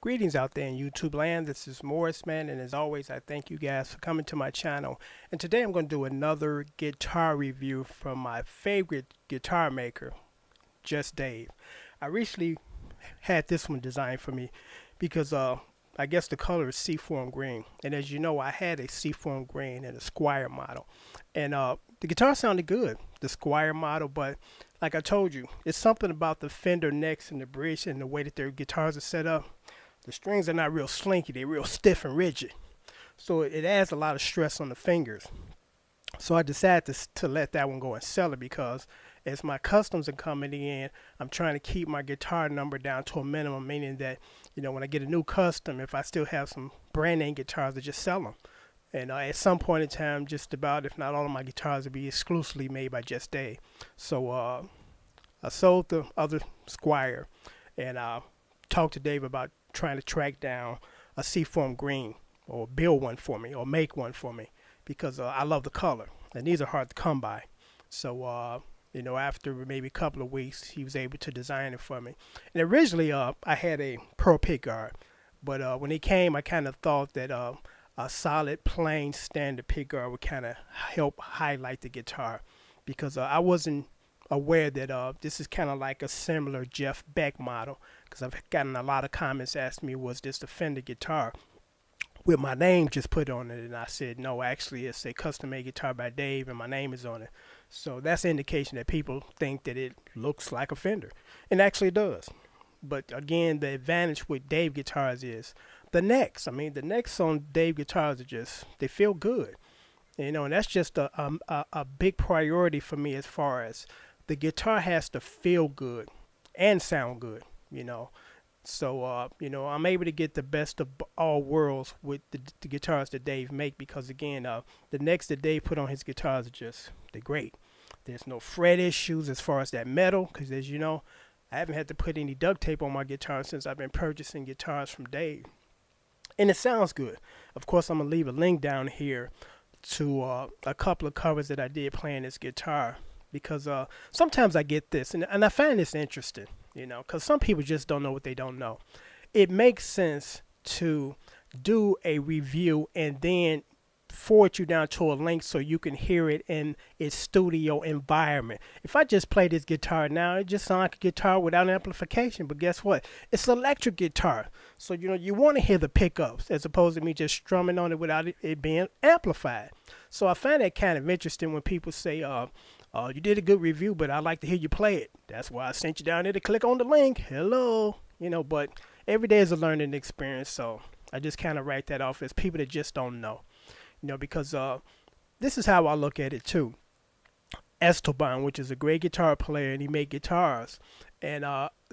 Greetings out there in YouTube land. This is Morris Man, and as always, I thank you guys for coming to my channel. And today I'm going to do another guitar review from my favorite guitar maker, Just Dave. I recently had this one designed for me because I guess the color is seafoam green. And as you know, I had a seafoam green and a Squire model. And the guitar sounded good, the Squire model, but like I told you, it's something about the Fender necks and the bridge and the way that their guitars are set up. The strings are not real slinky, they're real stiff and rigid. So it adds a lot of stress on the fingers. So I decided to let that one go and sell it because as my customs are coming in, I'm trying to keep my guitar number down to a minimum, meaning that, when I get a new custom, if I still have some brand name guitars, I just sell them. And at some point in time, just about, if not all of my guitars will be exclusively made by Just Dave. So I sold the other Squire, and I talked to Dave about trying to track down a seafoam green or build one for me or make one for me because I love the color, and these are hard to come by. So after maybe a couple of weeks, he was able to design it for me. And originally I had a pearl pickguard, but when he came, I kind of thought that a solid plain standard pickguard would kind of help highlight the guitar because I wasn't aware that this is kind of like a similar Jeff Beck model, because I've gotten a lot of comments asking me, was this a Fender guitar with my name just put on it? And I said, no, actually it's a custom made guitar by Dave and my name is on it. So that's an indication that people think that it looks like a Fender, and actually it does. But again, the advantage with Dave guitars is the necks. I mean, the necks on Dave guitars are they feel good, and that's just a big priority for me as far as the guitar has to feel good and sound good, So, I'm able to get the best of all worlds with the guitars that Dave make because, again, the necks that Dave put on his guitars are they're great. There's no fret issues as far as that metal because, as you know, I haven't had to put any duct tape on my guitar since I've been purchasing guitars from Dave. And it sounds good. Of course, I'm going to leave a link down here to a couple of covers that I did playing this guitar because sometimes I get this, and I find this interesting, because some people just don't know what they don't know. It makes sense to do a review and then forward you down to a link so you can hear it in its studio environment. If I just play this guitar now, it just sounds like a guitar without amplification, but guess what? It's an electric guitar. So, you want to hear the pickups as opposed to me just strumming on it without it being amplified. So I find that kind of interesting when people say, you did a good review, but I'd like to hear you play it. That's why I sent you down there to click on the link. Hello. But every day is a learning experience, so I just kind of write that off as people that just don't know. Because this is how I look at it too. Esteban, which is a great guitar player, and he made guitars. And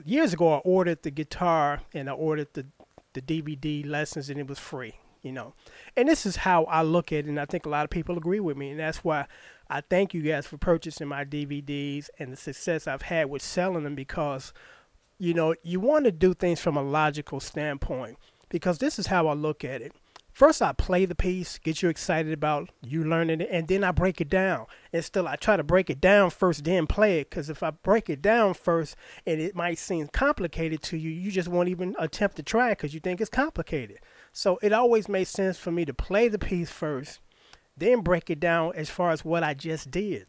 years ago, I ordered the guitar and I ordered the DVD lessons, and it was free. And this is how I look at it, and I think a lot of people agree with me, and that's why I thank you guys for purchasing my DVDs and the success I've had with selling them because, you want to do things from a logical standpoint because this is how I look at it. First, I play the piece, get you excited about you learning it, and then I break it down. And still, I try to break it down first, then play it, because if I break it down first and it might seem complicated to you, you just won't even attempt to try it because you think it's complicated. So it always makes sense for me to play the piece first, then break it down as far as what I just did.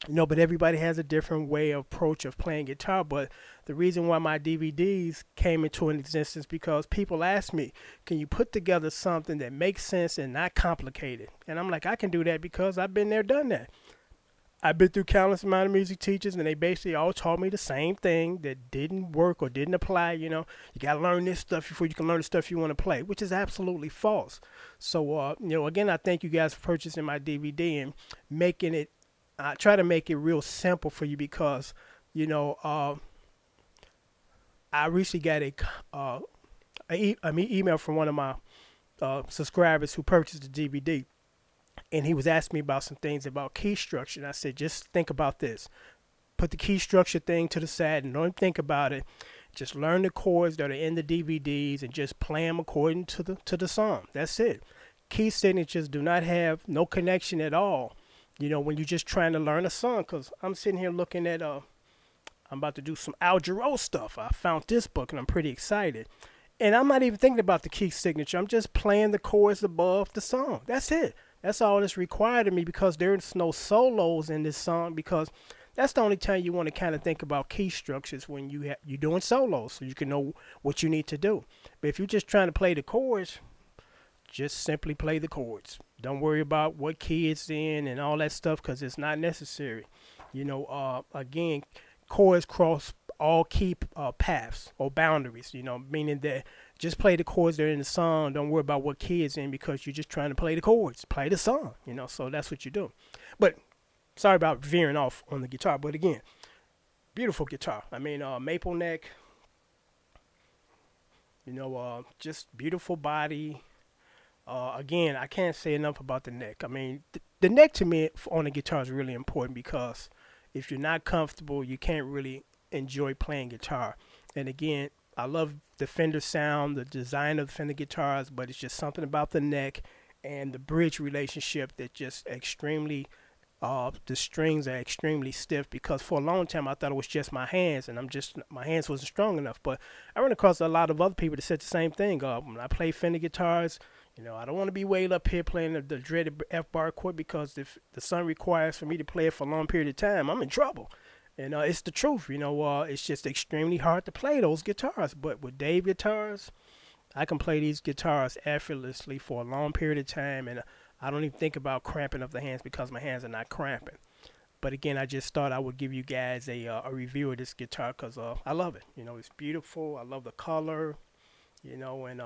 But everybody has a different way of approach of playing guitar. But the reason why my DVDs came into an existence because people ask me, can you put together something that makes sense and not complicated? And I'm like, I can do that because I've been there, done that. I've been through countless amount of music teachers, and they basically all taught me the same thing that didn't work or didn't apply. You got to learn this stuff before you can learn the stuff you want to play, which is absolutely false. So, again, I thank you guys for purchasing my DVD and making it. I try to make it real simple for you because, I recently got an email from one of my subscribers who purchased the DVD, and he was asking me about some things about key structure. And I said, just think about this. Put the key structure thing to the side and don't think about it. Just learn the chords that are in the DVDs and just play them according to the song. That's it. Key signatures do not have no connection at all. When you're just trying to learn a song, because I'm sitting here looking at, I'm about to do some Al Jarreau stuff. I found this book and I'm pretty excited. And I'm not even thinking about the key signature. I'm just playing the chords above the song. That's it. That's all that's required of me because there's no solos in this song because that's the only time you want to kind of think about key structures when you're doing solos so you can know what you need to do. But if you're just trying to play the chords, just simply play the chords. Don't worry about what key it's in and all that stuff because it's not necessary. Again, chords cross all key paths or boundaries. Meaning that just play the chords that are in the song. Don't worry about what key it's in because you're just trying to play the chords, play the song. So that's what you do. But sorry about veering off on the guitar. But again, beautiful guitar. I mean, maple neck. Just beautiful body. Again, I can't say enough about the neck. I mean, the neck to me on the guitar is really important because if you're not comfortable, you can't really enjoy playing guitar. And again, I love the Fender sound, the design of the Fender guitars, but it's just something about the neck and the bridge relationship that just extremely the strings are extremely stiff because for a long time I thought it was just my hands and my hands wasn't strong enough. But I run across a lot of other people that said the same thing. When I play Fender guitars, I don't want to be way up here playing the dreaded F bar chord because if the song requires for me to play it for a long period of time, I'm in trouble. And it's the truth, it's just extremely hard to play those guitars. But with Dave guitars, I can play these guitars effortlessly for a long period of time, and I don't even think about cramping up the hands because my hands are not cramping. But again, I just thought I would give you guys a review of this guitar because I love it. It's beautiful. I love the color, and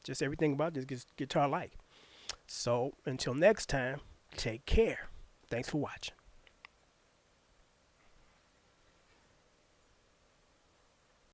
just everything about this guitar I like. So until next time, take care. Thanks for watching.